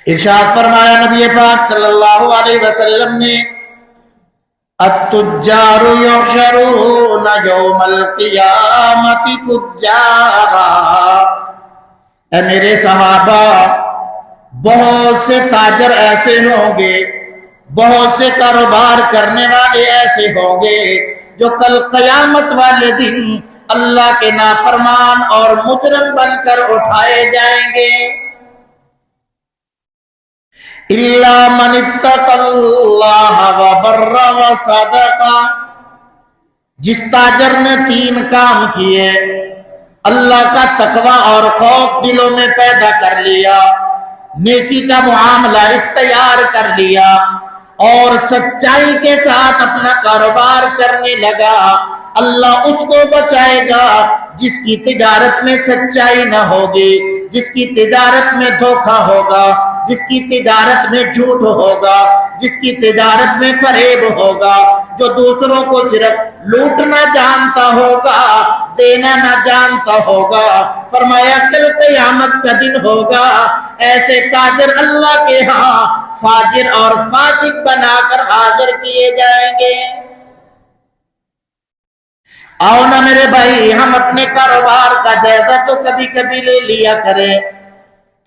ارشاد فرمایا نبی پاک صلی اللہ علیہ وسلم نے التجار یحشرون یوم القیامت فجارا، اے میرے صحابہ بہت سے تاجر ایسے ہوں گے، بہت سے کاروبار کرنے والے ایسے ہوں گے جو کل قیامت والے دن اللہ کے نافرمان اور مجرم بن کر اٹھائے جائیں گے۔ الا من اتقى اللہ وبر وصدق، جس تاجر نے 3 کام کیے، اللہ کا تقوی اور خوف دلوں میں پیدا کر لیا، نیکی کا معاملہ اختیار کر لیا اور سچائی کے ساتھ اپنا کاروبار کرنے لگا، اللہ اس کو بچائے گا جس کی تجارت میں سچائی نہ ہوگی، جس کی تجارت میں دھوکہ ہوگا، جس کی تجارت میں جھوٹ ہوگا، جس کی تجارت میں فریب ہوگا، جو دوسروں کو صرف لوٹنا جانتا ہوگا، دینا نہ جانتا ہوگا۔ فرمایا کل قیامت کا دن ہوگا، ایسے تاجر اللہ کے ہاں فاجر اور فاسق بنا کر حاضر کیے جائیں گے۔ آؤ نا میرے بھائی، ہم اپنے کاروبار کا جائزہ تو کبھی کبھی لے لیا کریں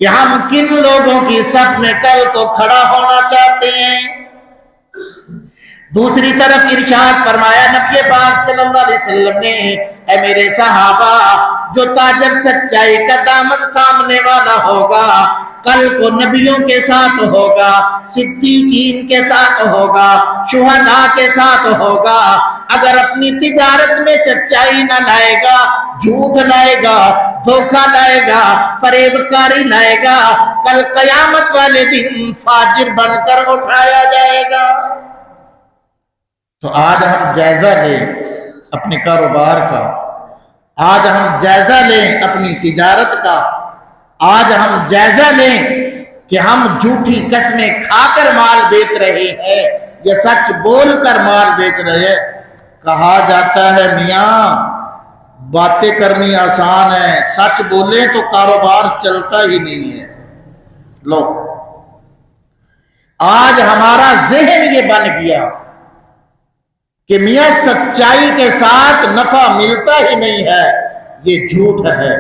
کہ ہم کن لوگوں کی صف میں کل کو کھڑا ہونا چاہتے ہیں۔ دوسری طرف ارشاد فرمایا نبی پاک صلی اللہ علیہ وسلم نے، اے میرے صحابہ جو تاجر سچائی کا دامن تھامنے والا ہوگا، کل کو نبیوں کے ساتھ ہوگا، صدیقین کے ساتھ ہوگا، شہداء کے ساتھ ہوگا۔ اگر اپنی تجارت میں سچائی نہ لائے گا، جھوٹ لائے گا، دھوکہ لائے گا، فریب کاری لائے گا، کل قیامت والے دن فاجر بن کر اٹھایا جائے گا۔ تو آج ہم جائزہ لیں اپنے کاروبار کا، آج ہم جائزہ لیں اپنی تجارت کا، آج ہم جائزہ لیں کہ ہم جھوٹی قسمیں کھا کر مال بیچ رہے ہیں یا سچ بول کر مال بیچ رہے ہیں۔ کہا جاتا ہے میاں باتیں کرنی آسان ہے، سچ بولیں تو کاروبار چلتا ہی نہیں ہے۔ لو آج ہمارا ذہن یہ بن گیا کہ میاں سچائی کے ساتھ نفع ملتا ہی نہیں ہے، یہ جھوٹ ہے۔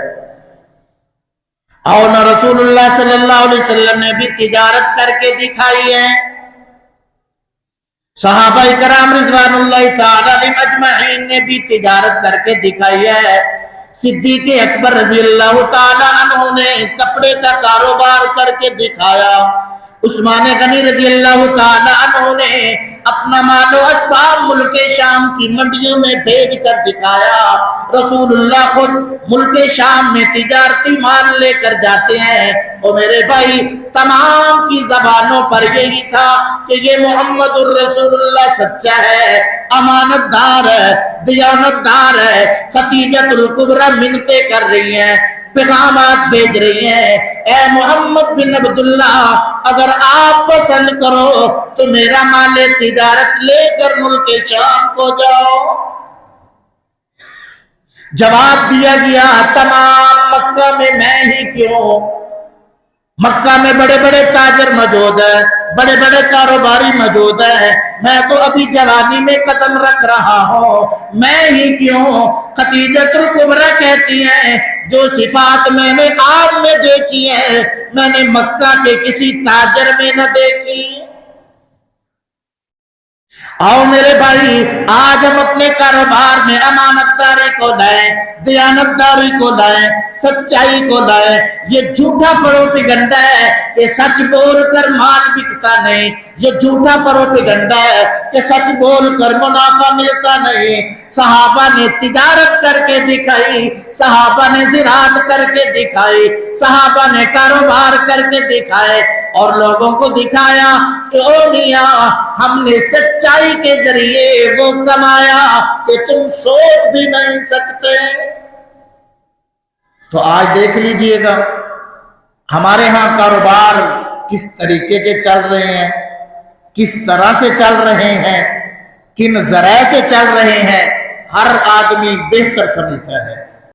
اور نہ رسول اللہ صلی اللہ علیہ وسلم نے بھی تجارت کر کے دکھائی ہے، صحابہ کرام رضوان اللہ تعالی علیہم اجمعین نے بھی تجارت کر کے دکھائی ہے۔ صدیق اکبر رضی اللہ تعالی عنہ نے کپڑے کا کاروبار کر کے دکھایا، عثمان غنی رضی اللہ تعالی عنہ نے اپنا مال و اسباب ملک شام کی منڈیوں میں بھیج کر دکھایا۔ رسول اللہ خود ملک شام میں تجارتی مال لے کر جاتے ہیں۔ اور میرے بھائی تمام کی زبانوں پر یہی تھا کہ یہ محمد الرسول اللہ سچا ہے، امانت دار ہے، دیانت دار ہے۔ خدیجہ الکبریٰ منتیں کر رہی ہیں، پیغامات بھیج رہی ہیں، اے محمد بن عبداللہ اگر آپ پسند کرو تو میرا مال تجارت لے کر ملک شام کو جاؤ۔ جواب دیا گیا تمام مکہ میں ہی کیوں، مکہ میں بڑے بڑے تاجر موجود ہیں، بڑے بڑے کاروباری موجود ہیں، میں تو ابھی جوانی میں قدم رکھ رہا ہوں، میں ہی کیوں۔ خدیجہ الکبریٰ کہتی ہیں جو صفات میں نے آپ میں دیکھی ہیں میں نے مکہ کے کسی تاجر میں نہ دیکھی۔ آؤ میرے بھائی آج ہم اپنے کاروبار میں امانت داری کو لائیں، دیانت داری کو لائیں، سچائی کو لائیں۔ یہ جھوٹا پروپیگنڈا ہے کہ سچ بول کر مال بکتا نہیں، یہ جھوٹا پروپیگنڈا ہے کہ سچ بول کر منافع ملتا نہیں۔ صحابہ نے تجارت کر کے دکھائی، صحابہ نے زراعت کر کے دکھائی، صحابہ نے کاروبار کر کے دکھائے اور لوگوں کو دکھایا کہ او میاں ہم نے سچائی کے ذریعے وہ کمایا کہ تم سوچ بھی نہیں سکتے۔ تو آج دیکھ لیجئے گا ہمارے ہاں کاروبار کس طریقے کے چل رہے ہیں، کس طرح سے چل رہے ہیں، کن ذرائع سے چل رہے ہیں، ہر آدمی بہتر سمجھتا ہے۔